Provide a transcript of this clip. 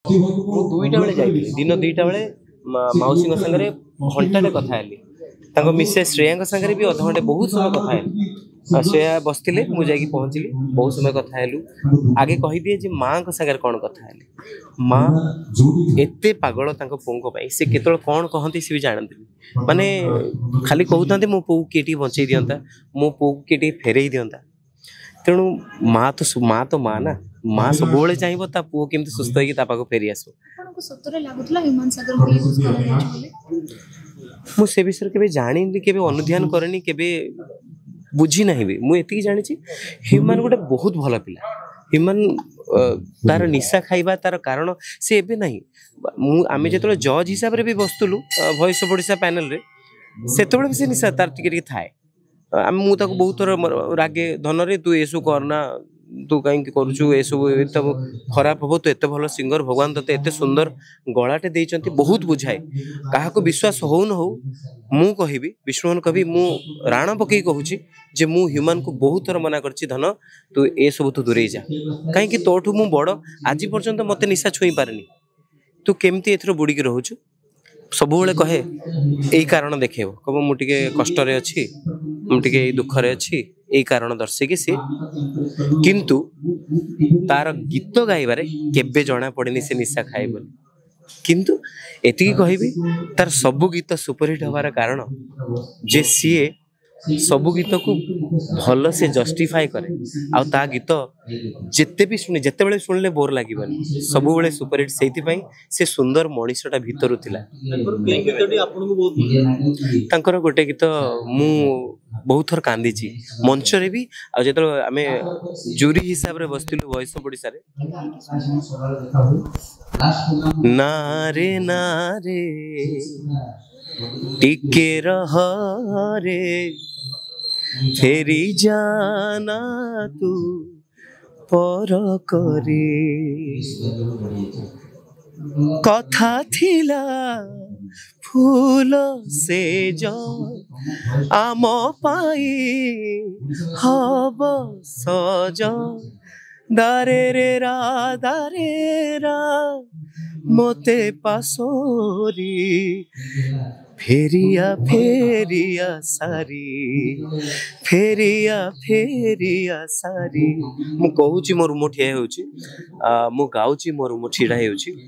ମୁଁ 2ଟା ବେଳେ ଯାଇଥିଲି, ଦିନ 2ଟା ବେଳେ ମାଉସୀଙ୍କ ସାଙ୍ଗରେ ଘଣ୍ଟାଟେ କଥା ହେଲି। ତାଙ୍କ ମିସେସ୍ ଶ୍ରେୟାଙ୍କ ସାଙ୍ଗରେ ବି ଅଧଘଣ୍ଟେ ବହୁତ ସମୟ କଥା ହେଲି। ଶ୍ରେୟା ବସିଥିଲେ, ମୁଁ ଯାଇକି ପହଞ୍ଚିଲି, ବହୁତ ସମୟ କଥା ହେଲୁ। ଆଗେ କହିଦିଏ ଯେ ମାଙ୍କ ସାଙ୍ଗରେ କ'ଣ କଥା ହେଲି। ମା ଏତେ ପାଗଳ ତାଙ୍କ ପୁଅଙ୍କ ପାଇଁ, ସେ କେତେବେଳେ କ'ଣ କହନ୍ତି ସେ ବି ଜାଣନ୍ତିନି। ମାନେ ଖାଲି କହୁଥାନ୍ତି ମୋ ପୁଅକୁ କିଏ ଟିକେ ବଞ୍ଚେଇ ଦିଅନ୍ତା, ମୋ ପୁଅକୁ କିଏ ଟିକେ ଫେରେଇ ଦିଅନ୍ତା। ତେଣୁ ମା ତ ମା ନା, ମା ସବୁବେଳେ ଚାହିଁବ ତା ପୁଅ କେମିତି ସୁସ୍ଥ ହେଇକି ତା ପାଖକୁ ଫେରି ଆସିବ। ମୁଁ ସେ ବିଷୟରେ କେବେ ଜାଣିନି, କେବେ ଅନୁଧ୍ୟାନ କରେନି, କେବେ ବୁଝି ନାହିଁ ବି। ମୁଁ ଏତିକି ଜାଣିଛି ହ୍ୟୁମାନ ଗୋଟେ ବହୁତ ଭଲ ପିଲା। ହ୍ୟୁମାନ ତାର ନିଶା ଖାଇବା ତାର କାରଣ ସେ ଏବେ ନାହିଁ। ଆମେ ଯେତେବେଳେ ଜଜ୍ ହିସାବରେ ବି ବସୁଥିଲୁ ଭଏସ୍ ଅଫ୍ ଓଡ଼ିଶା ପ୍ୟାନେଲରେ, ସେତେବେଳେ ବି ସେ ନିଶା ତାର ଟିକେ ଟିକେ ଥାଏ। ମୁଁ ତାକୁ ବହୁତ ଥର ରାଗେ, ଧନରେ ତୁ ଏସବୁ କରନା, ତୁ କାହିଁକି କରୁଛୁ ଏସବୁ, ଏତେ ଖରାପ ହବ, ତୁ ଏତେ ଭଲ ସିଙ୍ଗର, ଭଗବାନ ତତେ ଏତେ ସୁନ୍ଦର ଗଳାଟେ ଦେଇଛନ୍ତି, ବହୁତ ବୁଝାଏ। କାହାକୁ ବିଶ୍ୱାସ ହଉ ନ ହଉ, ମୁଁ କହିବି, ବିଷ୍ଣୁମୋହନ କବି, ମୁଁ ରାଣ ପକେଇ କହୁଛି ଯେ ମୁଁ ହ୍ୟୁମାନକୁ ବହୁତ ଥର ମନା କରିଛି, ଧନ ତୁ ଏସବୁ ତୁ ଦୂରେଇ ଯା, କାହିଁକି ତୋଠୁ ମୁଁ ବଡ଼, ଆଜି ପର୍ଯ୍ୟନ୍ତ ମତେ ନିଶା ଛୁଇଁ ପାରେନି, ତୁ କେମିତି ଏଥର ବୁଡ଼ିକି ରହୁଛୁ। ସବୁବେଳେ କହେ ଏଇ କାରଣ ଦେଖେଇବ, କହିବ ମୁଁ ଟିକେ କଷ୍ଟରେ ଅଛି, ମୁଁ ଟିକେ ଏଇ ଦୁଃଖରେ ଅଛି, ଏଇ କାରଣ ଦର୍ଶେଇକି ସେ, କିନ୍ତୁ ତାର ଗୀତ ଗାଇବାରେ କେବେ ଜଣା ପଡେନି ସେ ନିଶା ଖାଏ ବୋଲି। କିନ୍ତୁ ଏତିକି କହିବି, ତାର ସବୁ ଗୀତ ସୁପରହିଟ୍ ହବାର କାରଣ ଯେ ସିଏ ସବୁ ଗୀତକୁ ଭଲ ସେ ଜଷ୍ଟିଫାଏ କରେ, ଆଉ ତା ଗୀତ ଯେତେବେଳେ ଶୁଣିଲେ ବୋର ଲାଗିବନି, ସବୁବେଳେ ସୁପରହିଟ୍। ସେଇଥିପାଇଁ ସେ ସୁନ୍ଦର ମଣିଷଟା ଭିତରୁ ଥିଲା। ତାଙ୍କର ଗୋଟେ ଗୀତ ମୁଁ ବହୁତ ଥର କାନ୍ଦିଛି ମଞ୍ଚରେ ବି, ଆଉ ଯେତେବେଳେ ଆମେ ଜୁରି ହିସାବରେ ବସିଥିଲୁ ଭଏସ୍ ଅଫ୍ ଓଡ଼ିଶାରେ, ନାରେ ନାରେ ଟିକେ ରହ ରେ, ଫେରି ଜାନା ତୁ ପର କରି, କଥା ଥିଲା ফুল সেজ আম পাই হব সজ, দারে রা মতে পাশরি, ফেরিয়া সারি। ମୁଁ କହୁଛି ମୋ ରୁମ ଠିଆ ହେଉଛି, ମୁଁ ଗାଉଛି ମୋ ରୁମ ଛିଡ଼ା ହେଉଛି।